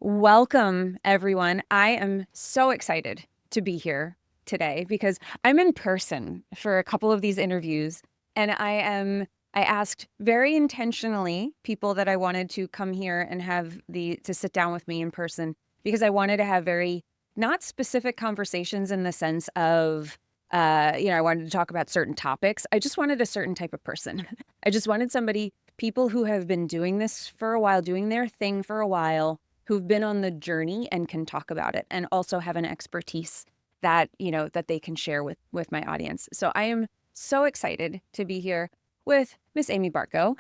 Welcome, everyone. I am so excited to be here today because I'm in person for a couple of these interviews, and I asked very intentionally people that I wanted to come here and to sit down with me in person because I wanted to have very not specific conversations in the sense of I wanted to talk about certain topics. I just wanted a certain type of person. I just wanted people who have been doing this for a while, doing their thing for a while, who've been on the journey and can talk about it and also have an expertise that they can share with my audience. So I am so excited to be here with Miss Amy Bartko.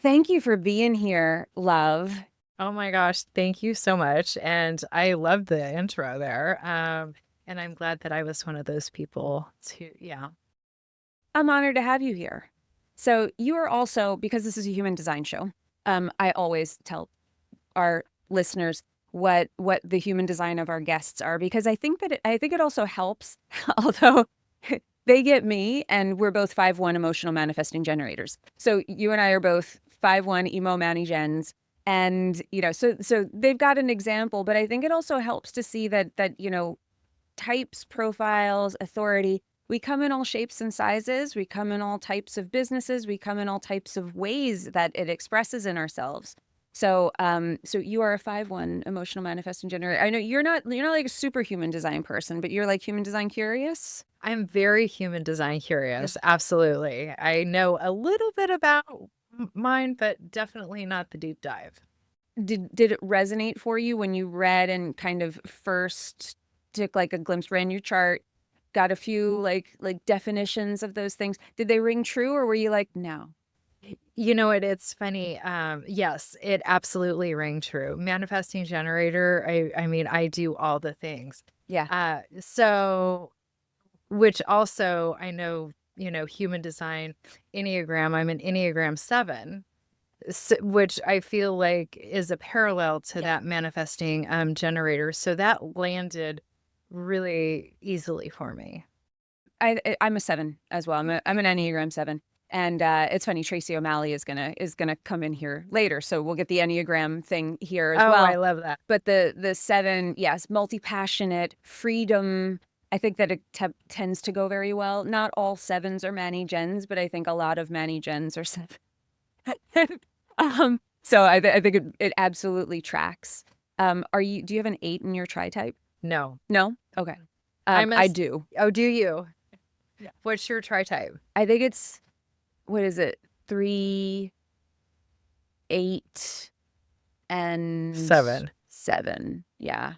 Thank you for being here, love. Oh my gosh, thank you so much. And I love the intro there. And I'm glad that I was one of those people too. Yeah. I'm honored to have you here. So you are also, because this is a human design show, I always tell our listeners what the human design of our guests are because I think it also helps, although they get me and we're both 5-1 emotional manifesting generators. So you and I are both 5-1 emo manny gens. And so they've got an example, but I think it also helps to see that types, profiles, authority. We come in all shapes and sizes. We come in all types of businesses. We come in all types of ways that it expresses in ourselves. So you are a 5-1 emotional manifesting generator. I know you're not like a superhuman design person, but you're like human design curious. I'm very human design Yeah. curious. Absolutely. I know a little bit about mine, but definitely not the deep dive. Did it resonate for you when you read and kind of first took like a glimpse, ran your chart, got a few like definitions of those things? Did they ring true, or were you like, no? You know what? It's funny. Yes, it absolutely rang true. Manifesting generator. I mean, I do all the things. Yeah. So which also I know, human design, Enneagram. I'm an Enneagram 7, which I feel like is a parallel to Yeah. that manifesting generator. So that landed really easily for me. I'm a 7 as well. I'm an Enneagram 7. And it's funny, Tracy O'Malley is gonna come in here later, so we'll get the Enneagram thing here as Oh, I well. love that. But the 7, yes, multi-passionate, freedom. I think that it tends to go very well. Not all 7s are Manny Gens, but I think a lot of Manny Gens are 7. So I think it absolutely tracks. Do you have an 8 in your tri-type? No, No? Okay. I'm a. I do. Oh, do you? Yeah. What's your tri type? I think it's, what is it? 3, 8, and 7. 7. Yeah.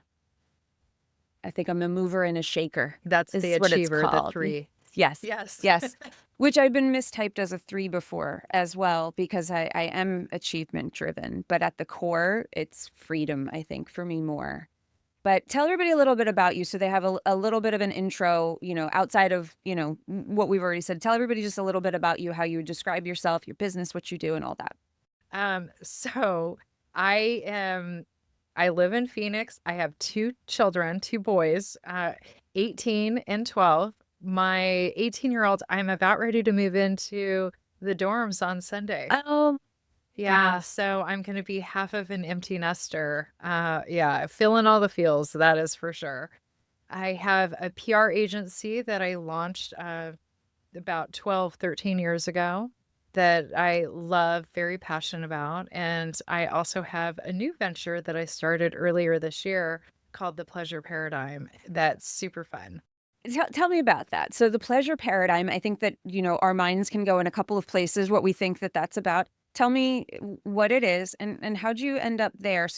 I think I'm a mover and a shaker That's the is what it's achiever, the called. 3. Yes. Yes. Yes. Which I've been mistyped as a 3 before as well, because I am achievement driven, but at the core, it's freedom, I think, for me more. But tell everybody a little bit about you so they have a little bit of an intro, outside of, what we've already said. Tell everybody just a little bit about you, how you describe yourself, your business, what you do, and all that. So I am I live in Phoenix. I have 2 children, 2 boys, 18 and 12. My 18-year-old, I'm about ready to move into the dorms on Sunday. Oh, Yeah, yeah. so I'm gonna be half of an empty nester. Yeah, feeling all the feels, that is for sure. I have a PR agency that I launched about 12, 13 years ago that I love, very passionate about. And I also have a new venture that I started earlier this year called the Pleasure Paradigm. That's super fun. Tell me about that. So the pleasure paradigm, I think that, our minds can go in a couple of places, what we think that that's about. Tell me what it is and how'd you end up there?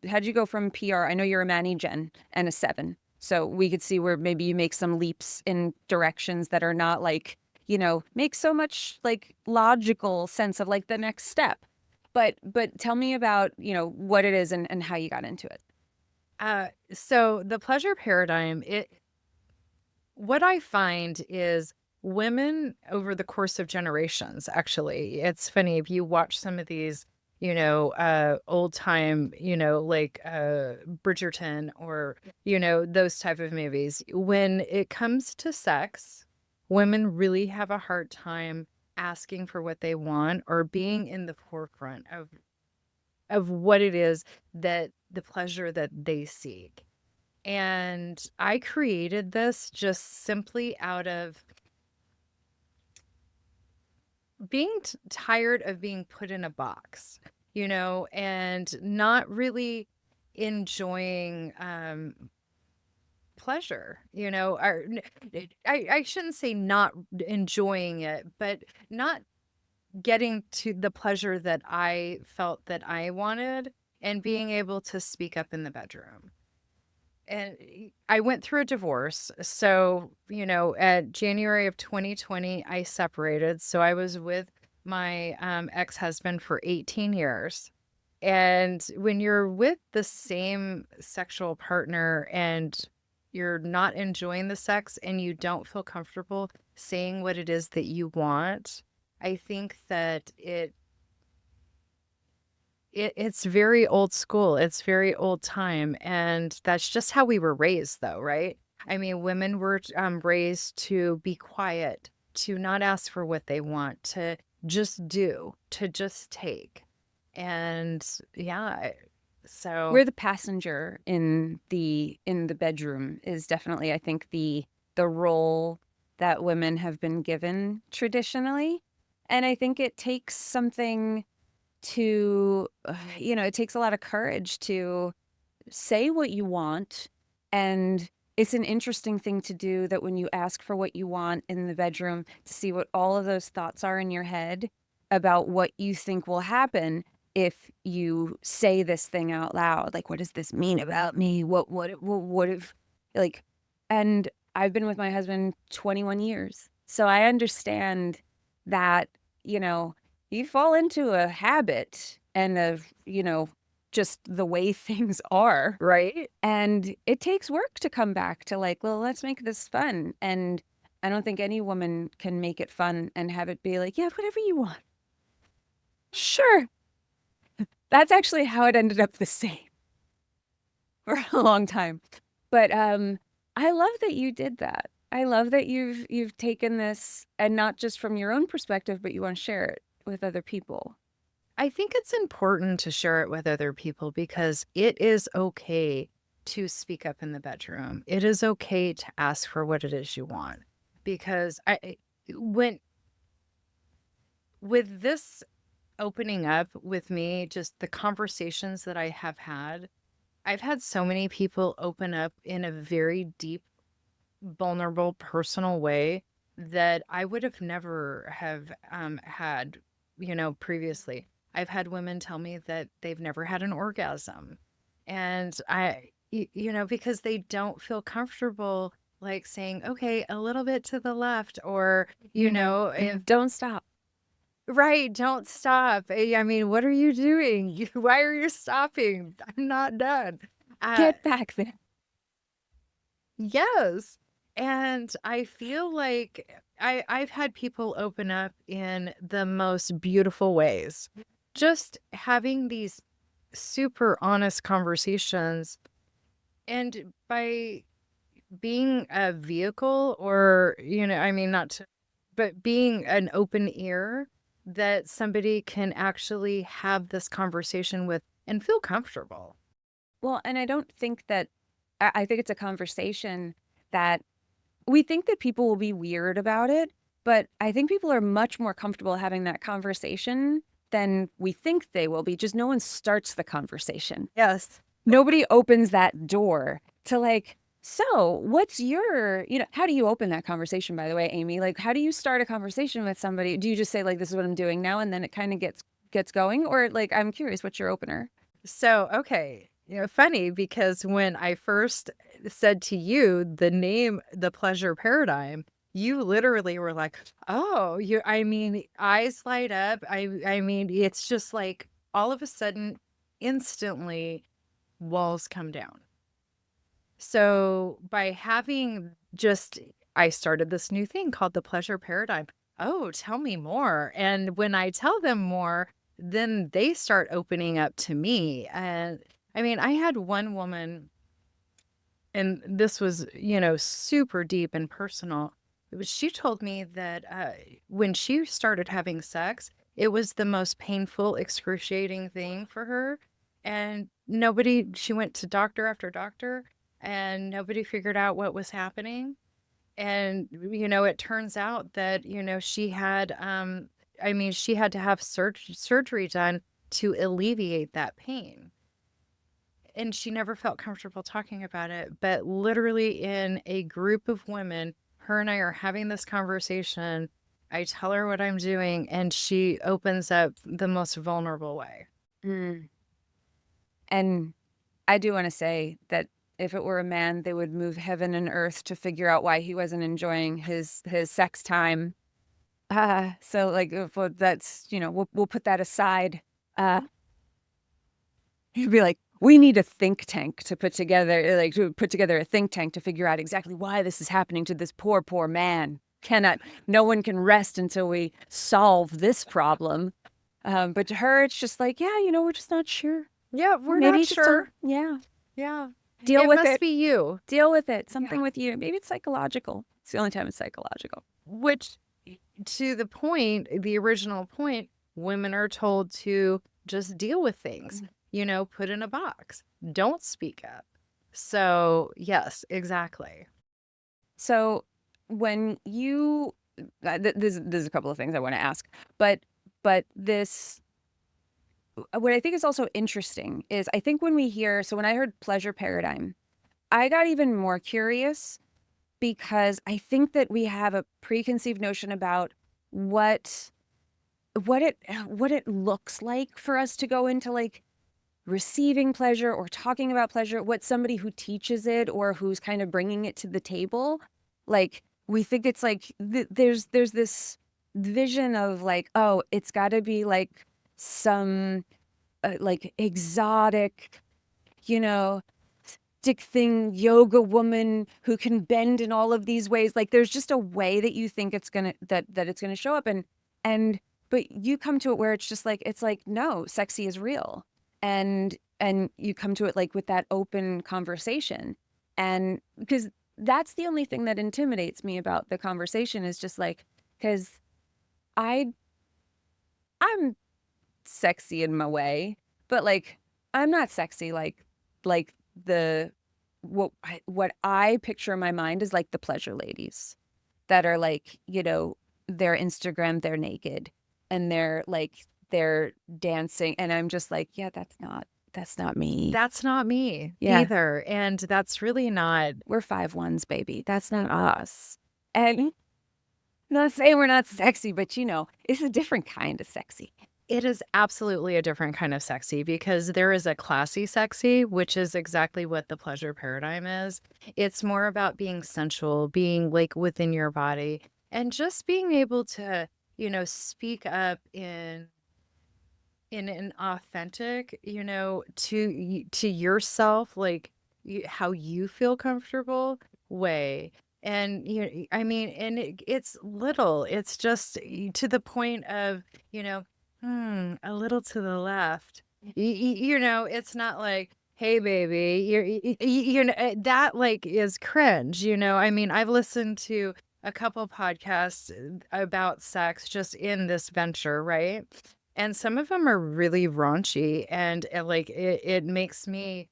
How'd you go from PR? I know you're a Manny Gen and a 7. So we could see where maybe you make some leaps in directions that are not like, make so much like logical sense of like the next step. But tell me about, what it is and how you got into it. So the pleasure paradigm, what I find is women over the course of generations, actually, it's funny if you watch some of these, old time, like Bridgerton or, those type of movies, when it comes to sex, women really have a hard time asking for what they want or being in the forefront of what it is that the pleasure that they seek. And I created this just simply out of being tired of being put in a box, and not really enjoying pleasure, or I shouldn't say not enjoying it, but not getting to the pleasure that I felt that I wanted and being able to speak up in the bedroom. And I went through a divorce. So, at January of 2020, I separated. So I was with my ex-husband for 18 years. And when you're with the same sexual partner and you're not enjoying the sex and you don't feel comfortable saying what it is that you want, I think that it's very old school. It's very old time, and that's just how we were raised, though, right? I mean, women were raised to be quiet, to not ask for what they want, to just do, to just take. And yeah, so We're the passenger in the bedroom is definitely, I think, the role that women have been given traditionally. And I think it takes something to, it takes a lot of courage to say what you want. And it's an interesting thing to do that when you ask for what you want in the bedroom, to see what all of those thoughts are in your head about what you think will happen if you say this thing out loud. Like, what does this mean about me? What if, like, and I've been with my husband 21 years. So I understand that, you know, you fall into a habit and just the way things are. right. And it takes work to come back to like, well, let's make this fun. And I don't think any woman can make it fun and have it be like, yeah, whatever you want. Sure. That's actually how it ended up the same for a long time. But I love that you did that. I love that you've taken this and not just from your own perspective, but you want to share it with other people. I think it's important to share it with other people because it is okay to speak up in the bedroom. It is okay to ask for what it is you want. Because when with this opening up with me, just the conversations that I have had, I've had so many people open up in a very deep, vulnerable, personal way that I would have never have had, previously. I've had women tell me that they've never had an orgasm. And because they don't feel comfortable like saying, okay, a little bit to the left, or, if Don't stop. right, don't stop. I mean, what are you doing? Why are you stopping? I'm not done. Uh, Get back there. yes. And I feel like I've had people open up in the most beautiful ways. Just having these super honest conversations, and by being a vehicle, or, I mean, not to, but being an open ear that somebody can actually have this conversation with and feel comfortable. Well, and I don't think that I think it's a conversation that we think that people will be weird about it, but I think people are much more comfortable having that conversation than we think they will be. Just no one starts the conversation. Yes. Nobody opens that door to like, so what's your, how do you open that conversation, by the way, Amy? Like, how do you start a conversation with somebody? Do you just say like, this is what I'm doing now, and then it kind of gets going? Or like, I'm curious, what's your opener? So, okay. Funny because when I first said to you the name, the pleasure paradigm, you literally were like, oh, I mean, eyes light up. I mean, it's just like all of a sudden, instantly, walls come down. So by having just, I started this new thing called the pleasure paradigm. Oh, tell me more. And when I tell them more, then they start opening up to me. And I mean, I had one woman, and this was, super deep and personal. She told me that when she started having sex, it was the most painful, excruciating thing for her. And she went to doctor after doctor and nobody figured out what was happening. And, it turns out that, she had, she had to have surgery done to alleviate that pain. And she never felt comfortable talking about it. But literally in a group of women, her and I are having this conversation. I tell her what I'm doing, and she opens up the most vulnerable way. Mm. And I do want to say that if it were a man, they would move heaven and earth to figure out why he wasn't enjoying his sex time. So like that's we'll put that aside. You'd be like, we need a think tank to put together a think tank to figure out exactly why this is happening to this poor man. No one can rest until we solve this problem. But to her, it's just like, yeah, we're just not sure. Yeah, we're Maybe not it's just sure. yeah. Yeah. Deal It with must it. be you. Deal with it. Something with you. Maybe it's psychological. It's the only time it's psychological. Which, to the point, the original point, women are told to just deal with things, put in a box. Don't speak up. So, yes, exactly. So when you, there's a couple of things I want to ask, but this, what I think is also interesting is I think when I heard pleasure paradigm, I got even more curious because I think that we have a preconceived notion about what it looks like for us to go into like receiving pleasure or talking about pleasure, what somebody who teaches it or who's kind of bringing it to the table, like we think it's like there's this vision of like, oh, it's got to be like some like exotic, you know, stick thing yoga woman who can bend in all of these ways. Like there's just a way that you think it's gonna that it's gonna show up, and but you come to it where it's like no, sexy is real, and you come to it like with that open conversation, and because that's the only thing that intimidates me about the conversation is just like because I I'm sexy in my way, but like I'm not sexy like the what I picture in my mind is like the pleasure ladies that are like, their Instagram, they're naked and they're dancing and I'm just like, yeah, that's not me. That's not me Yeah. either. And that's really not. We're 5'1s, baby. That's not us. And not saying we're not sexy, but it's a different kind of sexy. It is absolutely a different kind of sexy because there is a classy sexy, which is exactly what the pleasure paradigm is. It's more about being sensual, being like within your body, and just being able to, speak up in an authentic, to yourself, like how you feel comfortable way. And it's little. It's just to the point of, a little to the left. It's not like, hey, baby, that like is cringe. I've listened to a couple podcasts about sex just in this venture, right? And some of them are really raunchy, and like it makes me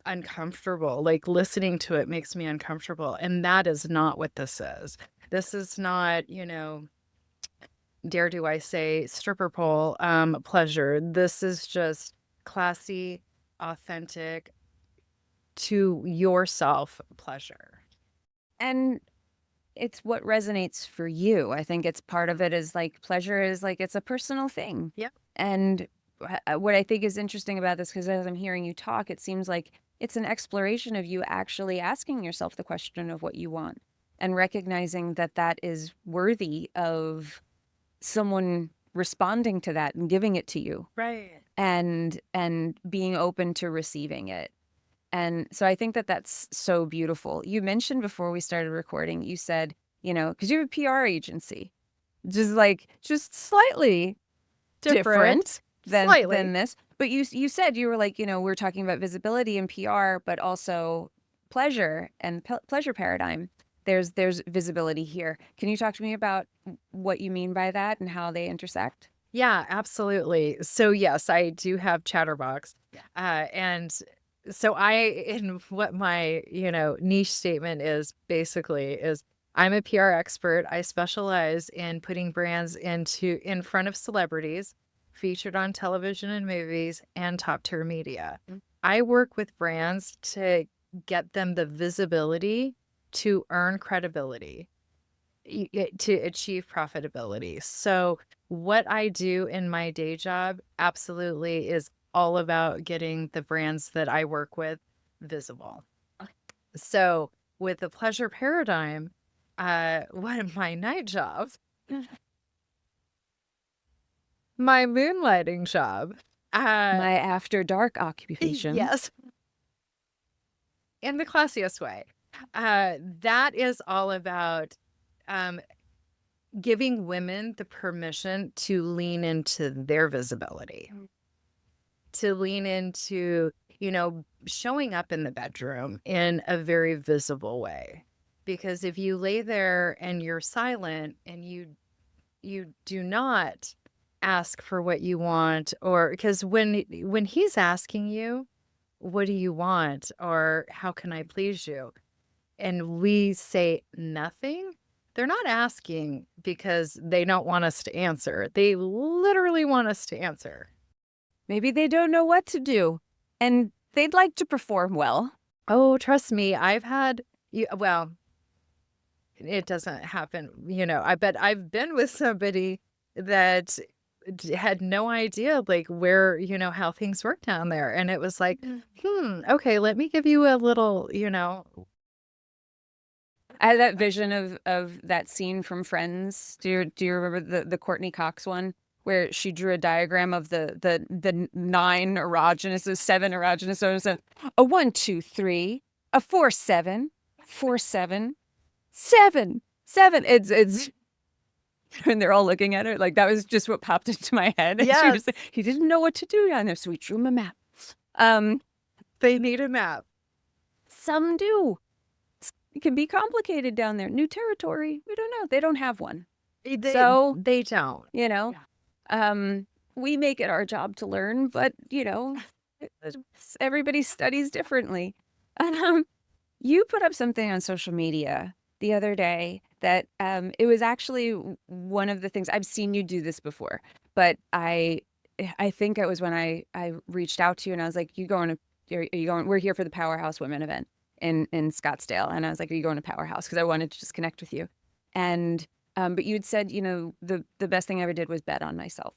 uncomfortable. Like listening to it makes me uncomfortable, and that is not what this is. This is not, dare do I say, stripper pole pleasure. This is just classy, authentic, to yourself pleasure. And it's what resonates for you. I think it's part of it is like pleasure is like it's a personal thing. Yep. And what I think is interesting about this, because as I'm hearing you talk, it seems like it's an exploration of you actually asking yourself the question of what you want and recognizing that that is worthy of someone responding to that and giving it to you Right. and being open to receiving it. And so I think that that's so beautiful. You mentioned before we started recording, you said, because you have a PR agency, just slightly different Slightly. than this. But you said you were like, we're talking about visibility and PR, but also pleasure and pleasure paradigm. There's visibility here. Can you talk to me about what you mean by that and how they intersect? Yeah, absolutely. So yes, I do have Chatterbox. Yeah. And so in what my, niche statement is basically is I'm a PR expert. I specialize in putting brands in front of celebrities, featured on television and movies and top tier media. I work with brands to get them the visibility to earn credibility, to achieve profitability. So, what I do in my day job absolutely is all about getting the brands that I work with visible. So, with the pleasure paradigm, one of my night jobs, my moonlighting job, uh, My after dark occupation. yes, in the classiest way, that is all about um, giving women the permission to lean into their visibility, to lean into, showing up in the bedroom in a very visible way. Because if you lay there and you're silent and you do not ask for what you want, or because when he's asking you, what do you want, or how can I please you? And we say nothing, they're not asking because they don't want us to answer. They literally want us to answer. Maybe they don't know what to do and they'd like to perform well. Oh, trust me, I've had well, it doesn't happen, I bet I've been with somebody that had no idea like where, how things work down there. And it was like, okay, let me give you a little, I had that vision of that scene from Friends. Do you remember the Courtney Cox one where she drew a diagram of the 9 erogenous, 7 erogenous zones, a 1 2 3, a 4 7, 4 7, 7 7. It's and they're all looking at her like that was just what popped into my head. And she yes, was like, he didn't know what to do down there, so we drew him a map. Um, they need a map. some do. It can be complicated down there. New territory. We don't know. They don't have one. So, They don't. you know, we make it our job to learn, but, everybody studies differently. Um, you put up something on social media the other day that it was actually one of the things I've seen you do this before, but I think it was when I reached out to you and I was like, are you going, we're here for the Powerhouse Women event in Scottsdale. And I was like, are you going to Powerhouse? Because I wanted to just connect with you. And but you'd said, the best thing I ever did was bet on myself.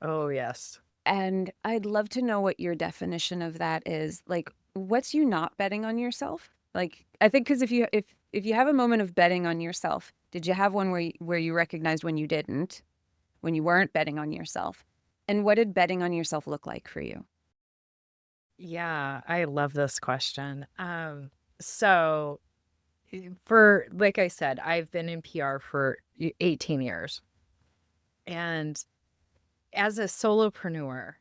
Oh, yes. And I'd love to know what your definition of that is. Like, what's you not betting on yourself? Like, I think because if you have a moment of betting on yourself, did you have one where you recognized when you didn't, when you weren't betting on yourself? And what did betting on yourself look like for you? Yeah, I love this question. So for like I said, I've been in PR for 18 years. And as a solopreneur,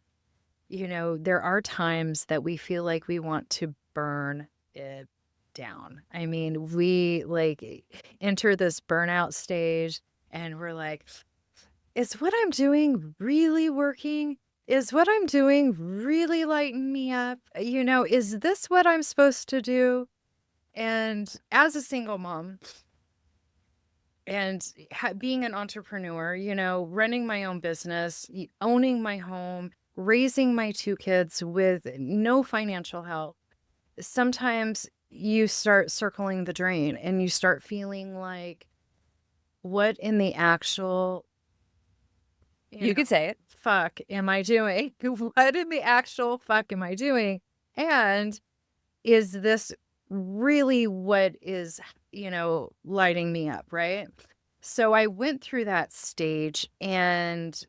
there are times that we feel like we want to burn it down. I mean, we like enter this burnout stage and we're like, is what I'm doing really working? Is what I'm doing really lighting me up? Is this what I'm supposed to do? And as a single mom and being an entrepreneur, running my own business, owning my home, raising my 2 kids with no financial help, sometimes you start circling the drain and you start feeling like, what in the actual You could say it. fuck am I doing? What in the actual fuck am I doing? And is this really what is, lighting me up, right? So I went through that stage and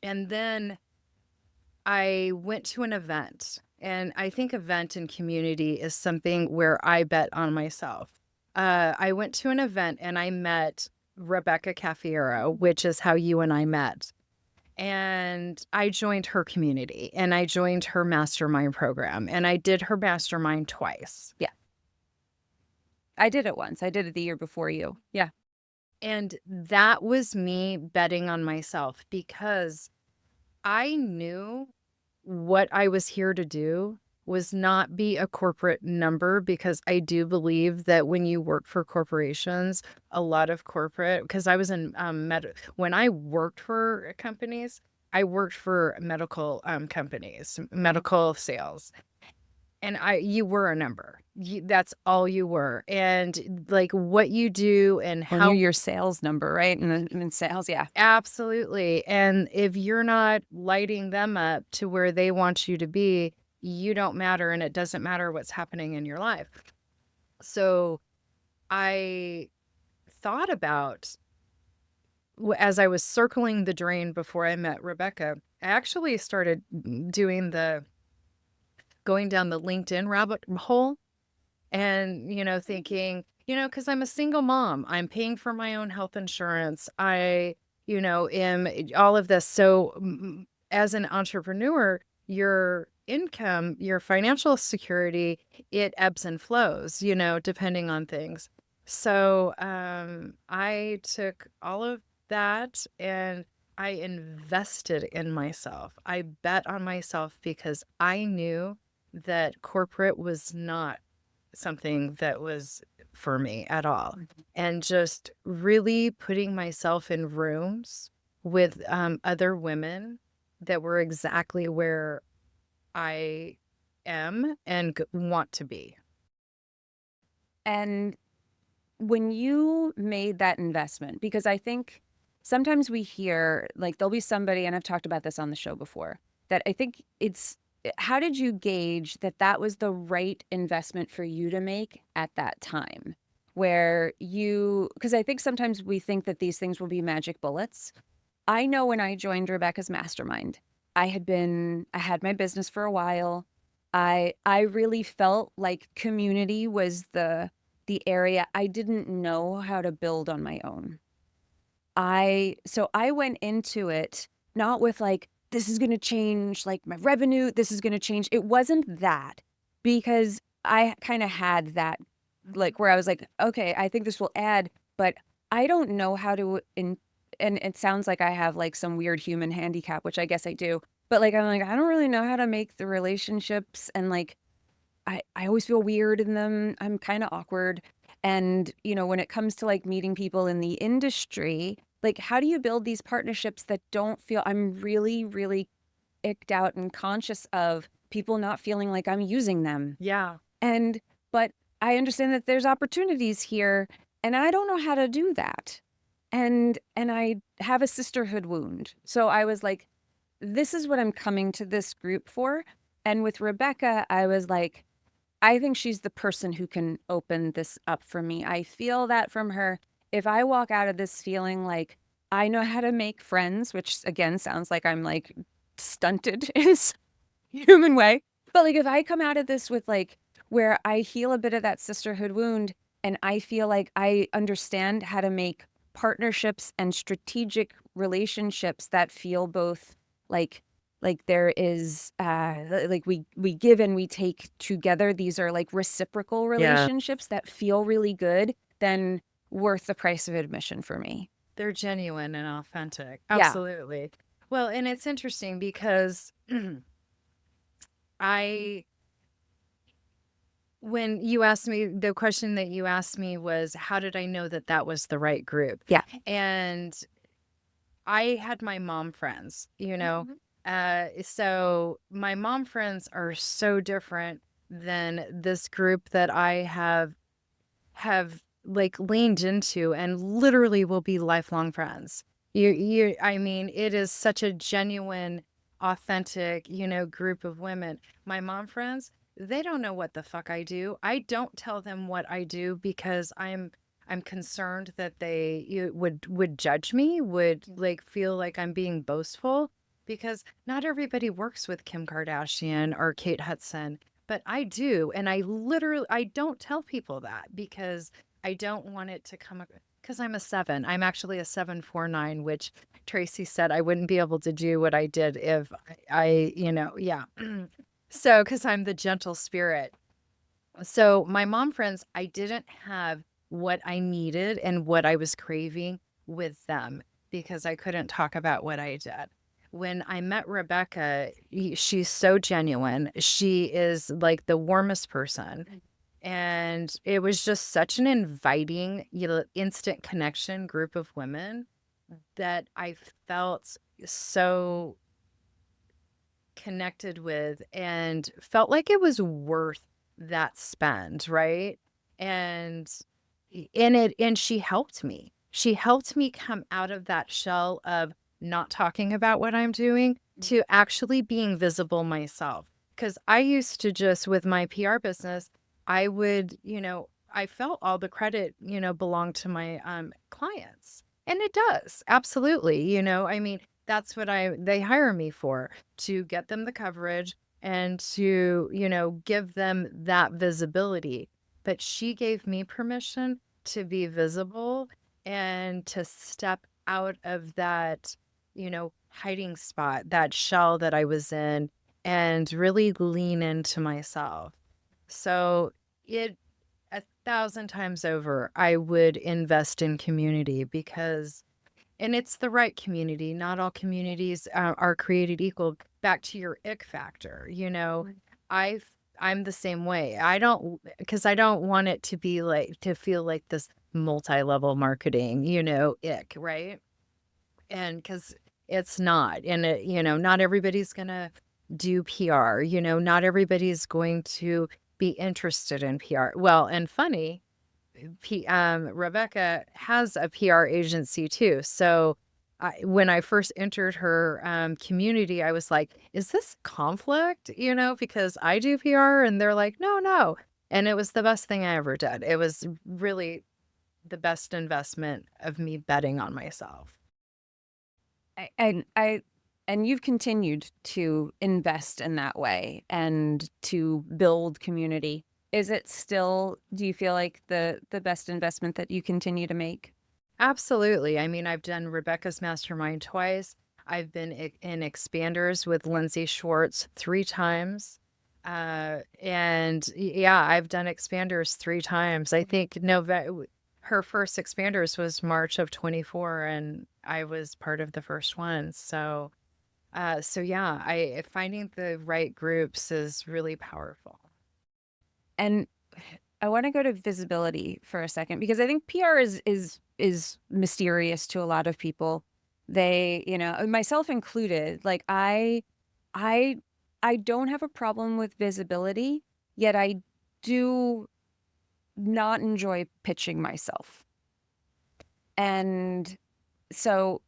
then I went to an event. And I think event and community is something where I bet on myself. I went to an event and I met Rebecca Caffiero, which is how you and I met. And I joined her community and I joined her mastermind program and I did her mastermind twice. Yeah. I did it once. I did it the year before you. Yeah. And that was me betting on myself because I knew what I was here to do was not be a corporate number, because I do believe that when you work for corporations, a lot of corporate, because I was in when I worked for companies, I worked for medical companies, medical sales. And you were a number. That's all you were. And like what you do and When you're how. your sales number, right? And in sales, yeah. Absolutely. And if you're not lighting them up to where they want you to be, you don't matter, and it doesn't matter what's happening in your life. So I thought about, as I was circling the drain before I met Rebecca, I actually started going down the LinkedIn rabbit hole and, thinking, because I'm a single mom, I'm paying for my own health insurance. Am all of this. So as an entrepreneur, your income, your financial security, it ebbs and flows, depending on things. So I took all of that and I invested in myself. I bet on myself because I knew that corporate was not something that was for me at all. And just really putting myself in rooms with other women that were exactly where I am and want to be. And when you made that investment, because I think sometimes we hear, like, there'll be somebody, and I've talked about this on the show before, that I think how did you gauge that that was the right investment for you to make at that time? Because I think sometimes we think that these things will be magic bullets. I know when I joined Rebecca's mastermind, I had my business for a while. I really felt like community was the area I didn't know how to build on my own. I went into it not with like, this is going to change like my revenue, this is going to change. It wasn't that, because I kind of had that, like, where I was like, okay, I think this will add, but I don't know how to and it sounds like I have like some weird human handicap, which I guess I do. But like, I'm like, I don't really know how to make the relationships, and like I always feel weird in them. I'm kind of awkward. And, when it comes to like meeting people in the industry, like, how do you build these partnerships that don't feel, I'm really, really icked out and conscious of people not feeling like I'm using them. Yeah. And, but I understand that there's opportunities here, and I don't know how to do that. And I have a sisterhood wound. So I was like, this is what I'm coming to this group for. And with Rebecca, I was like, I think she's the person who can open this up for me. I feel that from her. If I walk out of this feeling like I know how to make friends, which again sounds like I'm like stunted in some human way, but like if I come out of this with like where I heal a bit of that sisterhood wound and I feel like I understand how to make partnerships and strategic relationships that feel both like there is like we give and we take together, these are like reciprocal Yeah. relationships that feel really good, then worth the price of admission for me. They're genuine and authentic. Yeah. Absolutely. Well, and it's interesting because I when you asked me, the question that you asked me was, how did I know that that was the right group? Yeah. And I had my mom friends, Mhm. so my mom friends are so different than this group that I have like leaned into and literally will be lifelong friends. I mean, it is such a genuine, authentic, group of women. My mom friends, they don't know what the fuck I do. I don't tell them what I do because I'm concerned that would judge me, would like feel like I'm being boastful, because not everybody works with Kim Kardashian or Kate Hudson, but I do. And I don't tell people that because I don't want it to come, because I'm a 7. I'm actually a 749, which Tracy said I wouldn't be able to do what I did if yeah. So, because I'm the gentle spirit. So my mom friends, I didn't have what I needed and what I was craving with them because I couldn't talk about what I did. When I met Rebecca, she's so genuine. She is like the warmest person. And it was just such an inviting, instant connection group of women that I felt so connected with and felt like it was worth that spend, right? And and she helped me. She helped me come out of that shell of not talking about what I'm doing to actually being visible myself. Cuz I used to just with my PR business, I would, I felt all the credit, belonged to my clients. And it does. Absolutely, I mean, that's what they hire me for, to get them the coverage and to, give them that visibility. But she gave me permission to be visible and to step out of that, hiding spot, that shell that I was in, and really lean into myself. So it 1,000 times over, I would invest in community because and it's the right community. Not all communities are created equal. Back to your ick factor, Right. I I'm the same way. I don't because I don't want it to be like to feel like this multi-level marketing, ick, right? And because it's not, and not everybody's gonna do PR. Not everybody's going to be interested in PR. Well, and funny Rebecca has a PR agency too. So when I first entered her community, I was like, is this conflict? Because I do PR and they're like, no, no. And it was the best thing I ever did. It was really the best investment of me betting on myself. I and you've continued to invest in that way and to build community. Is it still, do you feel like the best investment that you continue to make? Absolutely. I mean, I've done Rebecca's Mastermind twice. I've been in Expanders with Lindsay Schwartz 3 times. And yeah, I've done Expanders 3 times. I think her first Expanders was March of 24, and I was part of the first one. So yeah, I finding the right groups is really powerful. And I want to go to visibility for a second because I think PR is mysterious to a lot of people. They, myself included, like I I don't have a problem with visibility, yet I do not enjoy pitching myself. And so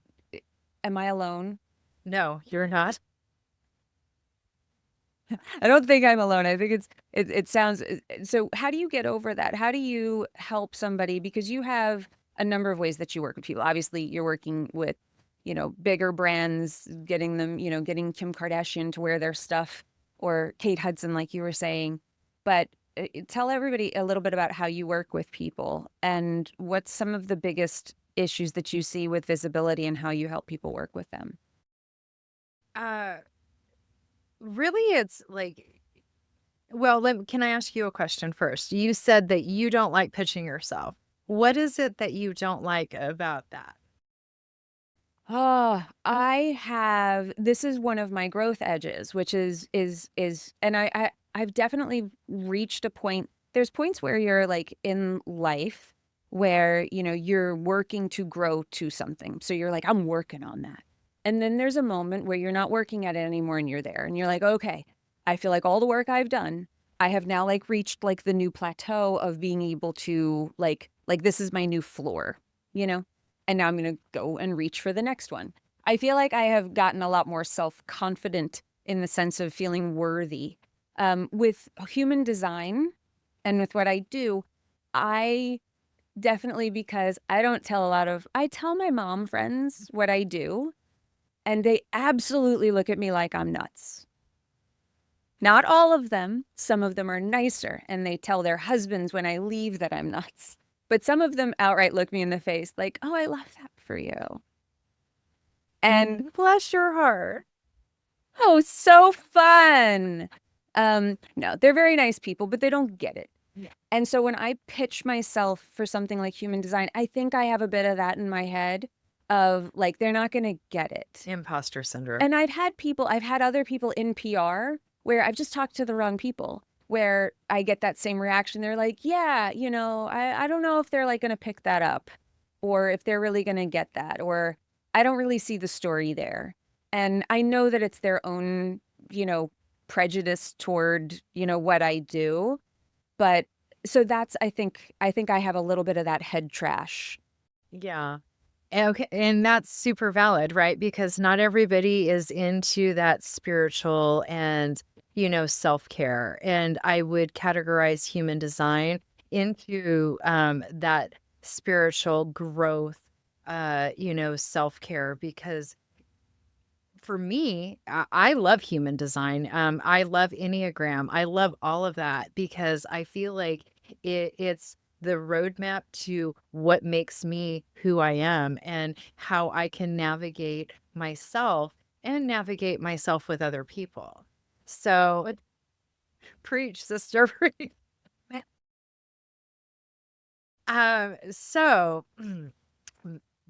am I alone? No, you're not. I don't think I'm alone. I think it sounds so how do you get over that? How do you help somebody because you have a number of ways that you work with people. Obviously, you're working with, bigger brands, getting them, getting Kim Kardashian to wear their stuff or Kate Hudson like you were saying. But tell everybody a little bit about how you work with people and what's some of the biggest issues that you see with visibility and how you help people work with them. Uh, Really, it's like well, can I ask you a question first? You said that you don't like pitching yourself. What is it that you don't like about that? Oh, I have this is one of my growth edges, which is and I've definitely reached a point. There's points where you're like in life where, you're working to grow to something. So you're like, I'm working on that. And then there's a moment where you're not working at it anymore and you're there and you're like, okay, I feel like all the work I've done, I have now like reached like the new plateau of being able to like this is my new floor, you know? And now I'm going to go and reach for the next one. I feel like I have gotten a lot more self confident in the sense of feeling worthy. With human design and with what I do, I definitely, because I don't tell a lot of, I tell my mom friends what I do, and they absolutely look at me like I'm nuts. Not all of them. Some of them are nicer and they tell their husbands when I leave that I'm nuts. But some of them outright look me in the face like, oh, I love that for you. And Bless your heart. oh, so fun. No, they're very nice people, but they don't get it. And so when I pitch myself for something like human design, I think I have a bit of that in my head of like, they're not going to get it. Imposter syndrome. And I've had other people in PR where I've just talked to the wrong people where I get that same reaction. They're like, yeah, I don't know if they're like going to pick that up or if they're really going to get that, or I don't really see the story there. And I know that it's their own, prejudice toward, what I do. But so that's, I think I have a little bit of that head trash. Yeah. Okay, and that's super valid, right? Because not everybody is into that spiritual and, self-care. And I would categorize human design into that spiritual growth, self-care, because for me, I love human design. I love Enneagram. I love all of that because I feel like it's the roadmap to what makes me who I am and how I can navigate myself and navigate myself with other people. So, preach, sister. Preach. So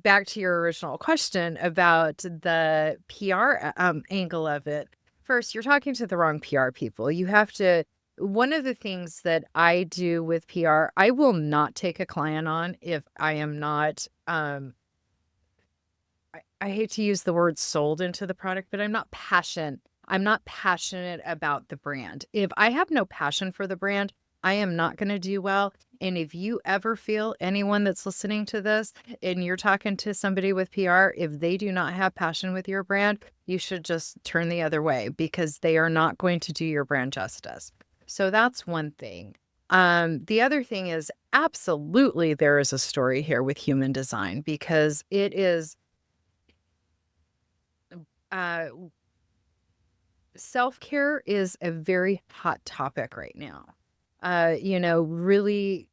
back to your original question about the PR angle of it. First, you're talking to the wrong PR people. You have to. One of the things that I do with PR, I will not take a client on if I am not. I hate to use the word sold into the product, but I'm not passionate. I'm not passionate about the brand. If I have no passion for the brand, I am not going to do well. And if you ever feel, anyone that's listening to this and you're talking to somebody with PR, if they do not have passion with your brand, you should just turn the other way because they are not going to do your brand justice. So that's one thing. The other thing is absolutely there is a story here with human design because it is uh self-care is a very hot topic right now. Really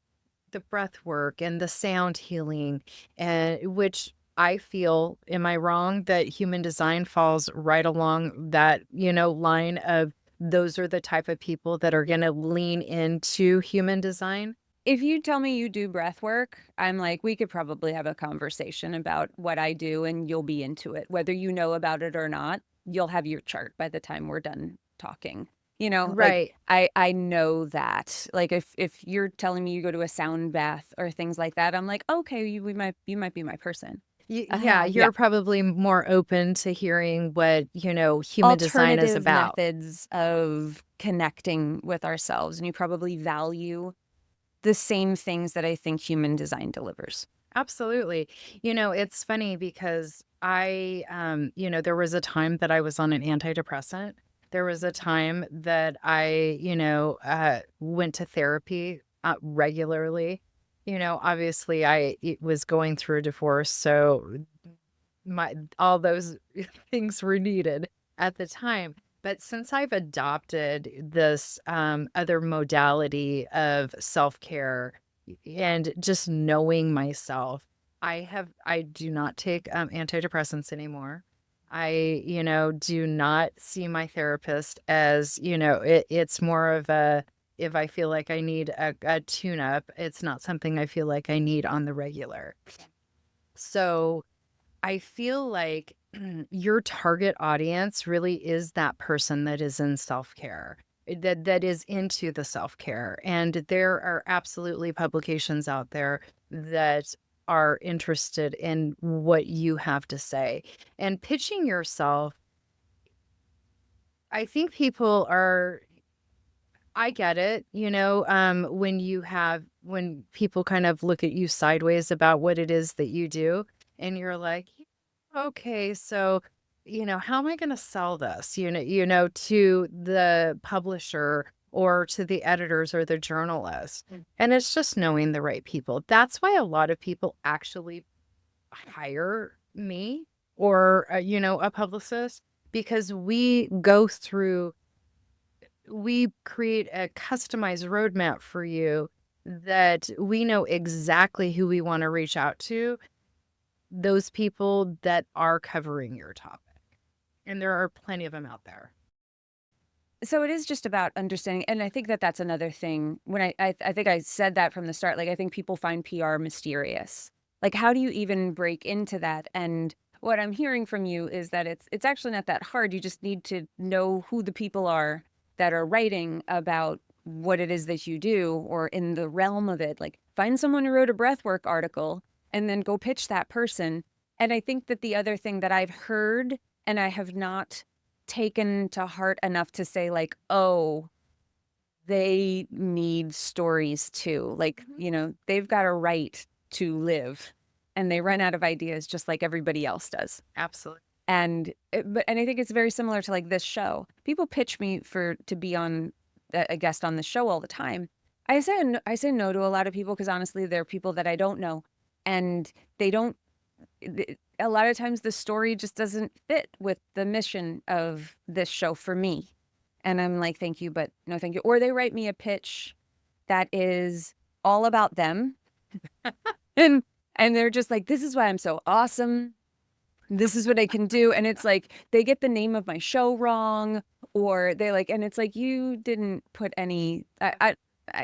the breath work and the sound healing, and which I feel, am I wrong that human design falls right along that, line of those are the type of people that are going to lean into human design? If you tell me you do breath work, I'm like, we could probably have a conversation about what I do and you'll be into it. Whether you know about it or not, you'll have your chart by the time we're done talking. Like Right. I know that. Like if you're telling me you go to a sound bath or things like that, I'm like, okay, you might be my person. Yeah, Yeah. you're probably more open to hearing what, human design is Alternative about. methods of connecting with ourselves, and you probably value the same things that I think human design delivers. Absolutely. It's funny because there was a time that I was on an antidepressant. There was a time that I, went to therapy regularly. Obviously was going through a divorce, so all those things were needed at the time. But since I've adopted this other modality of self-care and just knowing myself, I do not take antidepressants anymore. I, do not see my therapist as, it's more of a, if I feel like I need a tune up, it's not something I feel like I need on the regular. So I feel like your target audience really is that person that is in self-care, that is into the self-care. And there are absolutely publications out there that are interested in what you have to say. And pitching yourself, I think people are I get it, when people kind of look at you sideways about what it is that you do, and you're like, okay, so, how am I going to sell this, to the publisher or to the editors or the journalist? And it's just knowing the right people. That's why a lot of people actually hire me or, a publicist because we create a customized roadmap for you that we know exactly who we want to reach out to, those people that are covering your topic. And there are plenty of them out there. So it is just about understanding, and I think that that's another thing. When I think I said that from the start, like, I think people find PR mysterious. Like, how do you even break into that? And what I'm hearing from you is that it's actually not that hard. You just need to know who the people are that are writing about what it is that you do, or in the realm of it. Like, find someone who wrote a breathwork article and then go pitch that person. And I think that the other thing that I've heard, and I have not taken to heart enough to say, like, oh, they need stories too. Like, they've got a right to live, and they run out of ideas just like everybody else does. Absolutely. And I think it's very similar to like this show. People pitch me to be on a guest on the show all the time. I say no to a lot of people because honestly, they're people that I don't know, and they don't. A lot of times, the story just doesn't fit with the mission of this show for me, and I'm like, thank you, but no, thank you. Or they write me a pitch that is all about them, and they're just like, this is why I'm so awesome. This is what I can do. And it's like they get the name of my show wrong, or they like, and it's like, you didn't put any,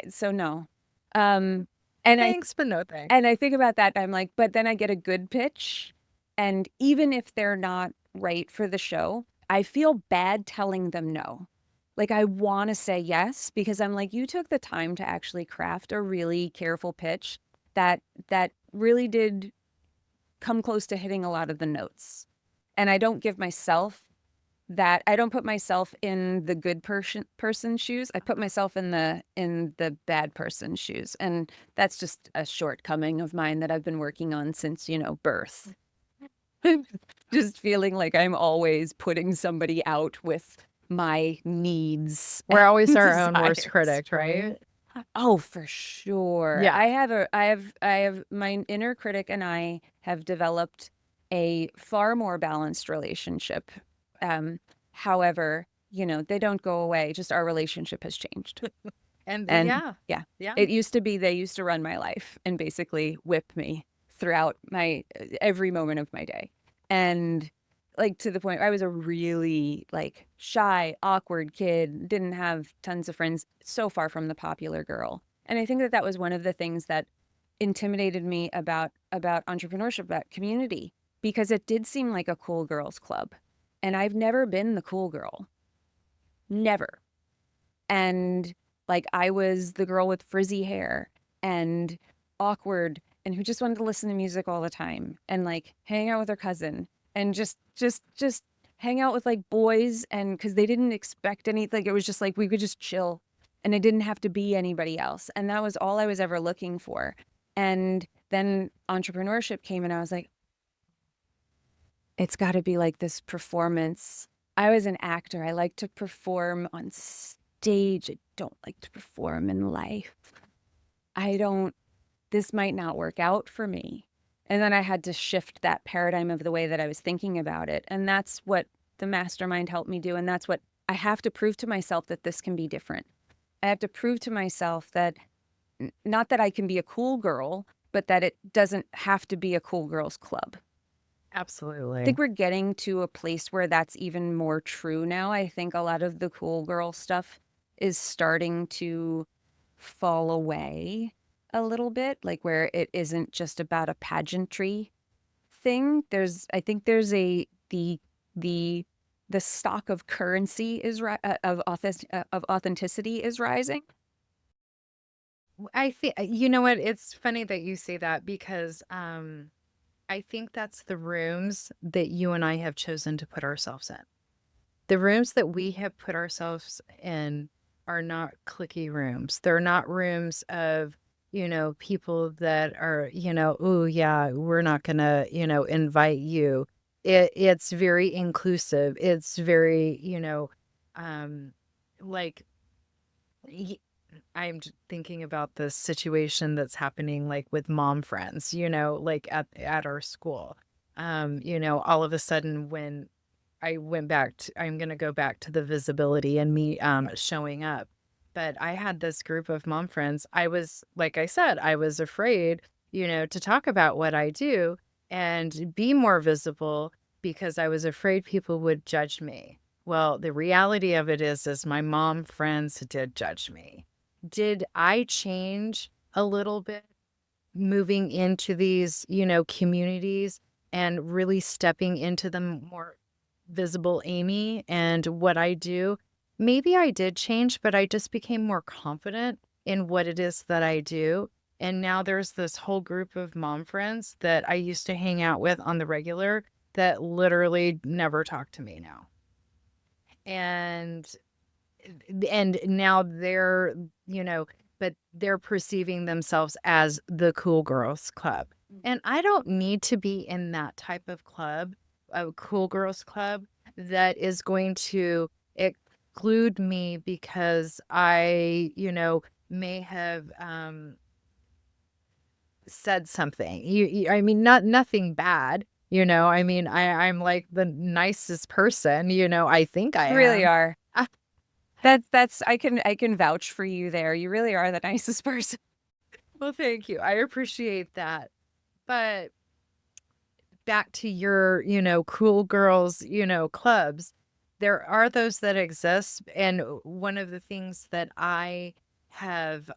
so no. Um, and I, Thanks, but no thanks. and I think about that. I'm like, but then I get a good pitch. And even if they're not right for the show, I feel bad telling them no. Like, I want to say yes because I'm like, you took the time to actually craft a really careful pitch that really did come close to hitting a lot of the notes. And I don't give myself that. I don't put myself in the good person shoes. I put myself in the bad person shoes. And that's just a shortcoming of mine that I've been working on since, birth. Just feeling like I'm always putting somebody out with my needs. We're always and our own worst desires. critic, right? Oh, for sure. Yeah. I have my inner critic and I have developed a far more balanced relationship. However, they don't go away. Just our relationship has changed. And And yeah. yeah, Yeah. it used to be they used to run my life and basically whip me throughout my every moment of my day. And like to the point I was a really like shy, awkward kid, didn't have tons of friends, so far from the popular girl. And I think that that was one of the things that intimidated me about entrepreneurship, about community, because it did seem like a cool girls club. And I've never been the cool girl. Never. And like I was the girl with frizzy hair and awkward and who just wanted to listen to music all the time and like hang out with her cousin and just hang out with like boys, and because they didn't expect anything, like, it was just like we could just chill and it didn't have to be anybody else, and that was all I was ever looking for. And then entrepreneurship came and I was like, it's got to be like this performance. I was an actor. I like to perform on stage. I don't like to perform in life. I don't, this might not work out for me. And then I had to shift that paradigm of the way that I was thinking about it. And that's what the mastermind helped me do. And that's what I have to prove to myself, that this can be different. I have to prove to myself that not that I can be a cool girl, but that it doesn't have to be a cool girls club. I Absolutely. think we're getting to a place where that's even more true now. I think a lot of the cool girl stuff is starting to fall away a little bit, like where it isn't just about a pageantry thing. I think there's the the stock of currency is of authenticity is rising. I think, you know what? It's funny that you say that because I think that's the rooms that you and I have chosen to put ourselves in. The rooms that we have put ourselves in are not clicky rooms. They're not rooms of, people that are, oh yeah, we're not gonna, invite you. It's very inclusive. It's very, um, like y- thinking about the situation that's happening like with mom friends, like at our school. All of a sudden when I'm going to go back to the visibility and me showing up. But I had this group of mom friends. I was, like I said, I was afraid, to talk about what I do and be more visible because I was afraid people would judge me. Well, the reality of it is my mom friends did judge me. Did I change a little bit moving into these, communities and really stepping into the more visible Amy and what I do? Maybe I did change, but I just became more confident in what it is that I do. And now there's this whole group of mom friends that I used to hang out with on the regular that literally never talk to me now. And now they're, but they're perceiving themselves as the cool girls club. And I don't need to be in that type of club, a cool girls club that is going to exclude me because I, may have said something. I mean, nothing bad. I mean, I'm like the nicest person, I think I You really am. are. That's I can vouch for you there. You really are the nicest person. Well, thank you. I appreciate that. But back to your, cool girls, clubs, there are those that exist. And one of the things that I have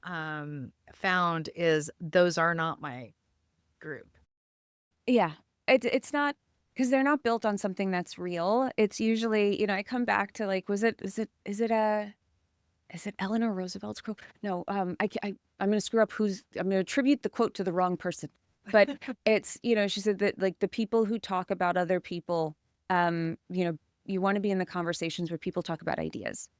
found is those are not my group. Yeah. It's not because they're not built on something that's real. It's usually, I come back to like, is it Eleanor Roosevelt's quote? No, I'm going to screw up I'm going to attribute the quote to the wrong person. But it's, she said that like the people who talk about other people, you want to be in the conversations where people talk about ideas.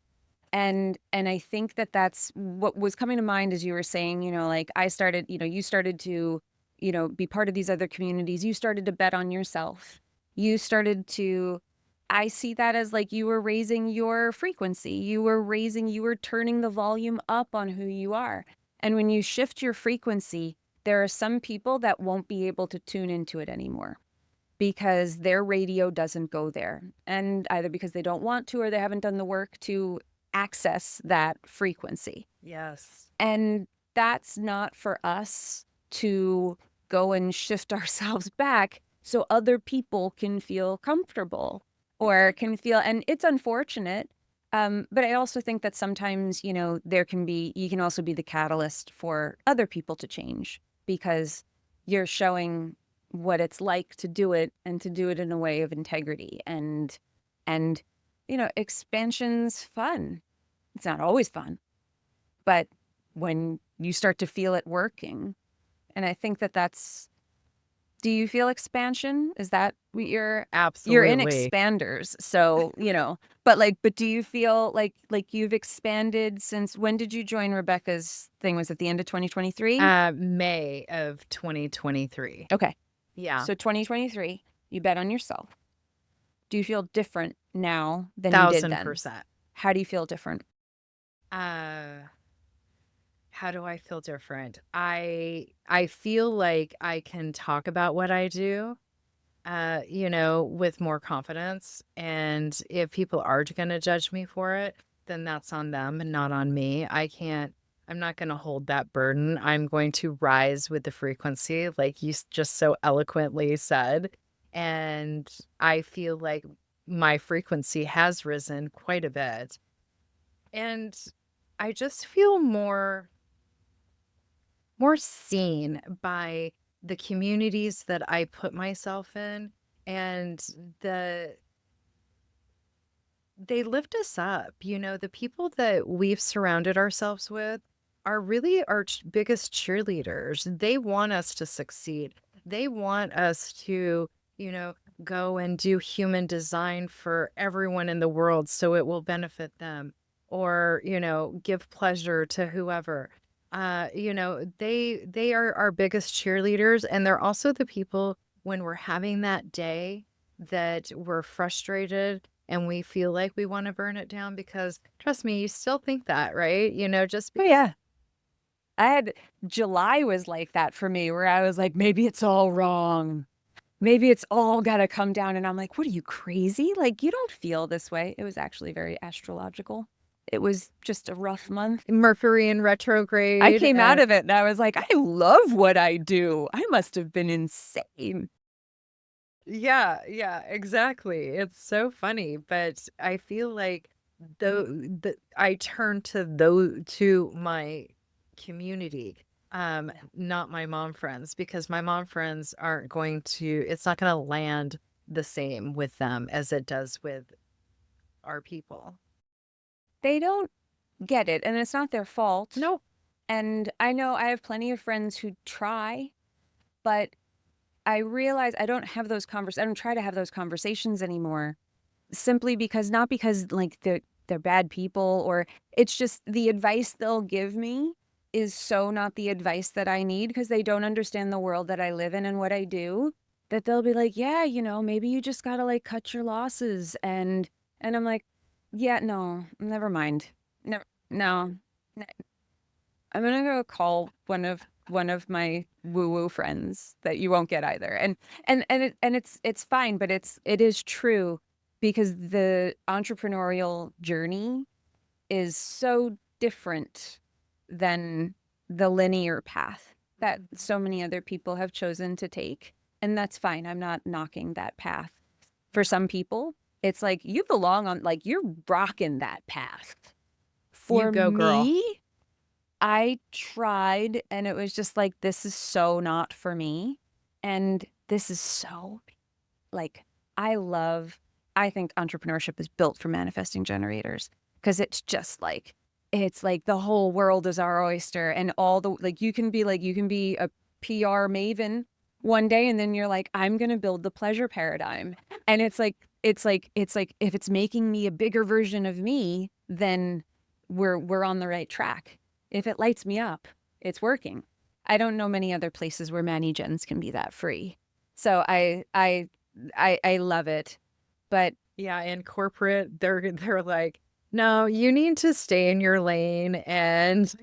And I think that that's what was coming to mind as you were saying, like I started, you started to, be part of these other communities. You started to bet on yourself. You started to, I see that as like you were raising your frequency. You were turning the volume up on who you are. And when you shift your frequency, there are some people that won't be able to tune into it anymore because their radio doesn't go there. And either because they don't want to or they haven't done the work to access that frequency. Yes. And that's not for us to go and shift ourselves back so other people can feel comfortable or can feel, and it's unfortunate. But I also think that sometimes, you can also be the catalyst for other people to change because you're showing what it's like to do it and to do it in a way of integrity and expansion's fun. It's not always fun, but when you start to feel it working, and I think that that's, do you feel expansion? Is that what you're in Absolutely. expanders. So, but do you feel like you've expanded since when did you join Rebecca's thing? Was it the end of 2023? May of 2023. Okay. Yeah. So 2023, you bet on yourself. Do you feel different now than you did then? 1000%. How do you feel different? Uh, how do I feel different? I feel like I can talk about what I do, with more confidence. And if people are going to judge me for it, then that's on them and not on me. I'm not going to hold that burden. I'm going to rise with the frequency, like you just so eloquently said. And I feel like my frequency has risen quite a bit. And I just feel more seen by the communities that I put myself in, and the they lift us up. The people that we've surrounded ourselves with are really our biggest cheerleaders. They want us to succeed. They want us to, go and do human design for everyone in the world so it will benefit them, or, give pleasure to whoever. They are our biggest cheerleaders, and they're also the people when we're having that day that we're frustrated and we feel like we want to burn it down, because trust me, you still think that, right? Just Oh yeah. I had July was like that for me where I was like, maybe it's all wrong. Maybe it's all got to come down. And I'm like, what are you crazy? Like, you don't feel this way. It was actually very astrological. It was just a rough month. Mercury in I retrograde. came out of it and I was like, I love what I do. I must have been insane. Yeah, exactly. It's so funny, but I feel like I turn to my community, not my mom friends, because my mom friends aren't going to it's not gonna land the same with them as it does with our people. They don't get it, and it's not their fault. Nope. And I know I have plenty of friends who try, but I realize I don't try to have those conversations anymore simply because not because like they're bad people or it's just the advice they'll give me is so not the advice that I need because they don't understand the world that I live in and what I do that they'll be like, "Yeah, maybe you just got to like cut your losses." And I'm like, "Yeah, no, never mind. No, no. I'm gonna go call one of my woo-woo friends that you won't get either. And it's fine, but it is true because the entrepreneurial journey is so different than the linear path that so many other people have chosen to take. And that's fine. I'm not knocking that path. For some people, it's like you belong on like you're rocking that path. You For go, girl. me, I tried and it was just like, this is so not for me. And this is so like, I love, I think entrepreneurship is built for manifesting generators because it's like the whole world is our oyster and all the, like, you can be a PR maven one day and then you're like, I'm going to build the pleasure paradigm. And it's like, if it's making me a bigger version of me, then we're on the right track. If it lights me up, it's working. I don't know many other places where Manny Gens can be that free. So I love it. But Yeah, in corporate, they're like, "No, you need to stay in your lane and,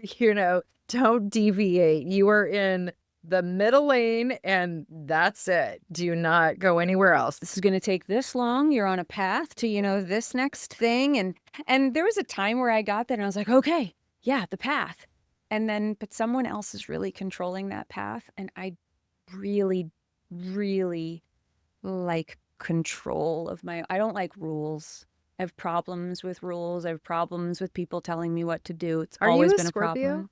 don't deviate. You are in the middle lane and that's it. Do not go anywhere else." this is going to take this long. You're on a path to, this next thing. And there was a time where I got that and I was like, okay, yeah, the path. And then, but someone else is really controlling that path. And I really, really like control of I don't like rules. I have problems with rules. I have problems with people telling me what to do. It's Are you always a been a Scorpio? problem.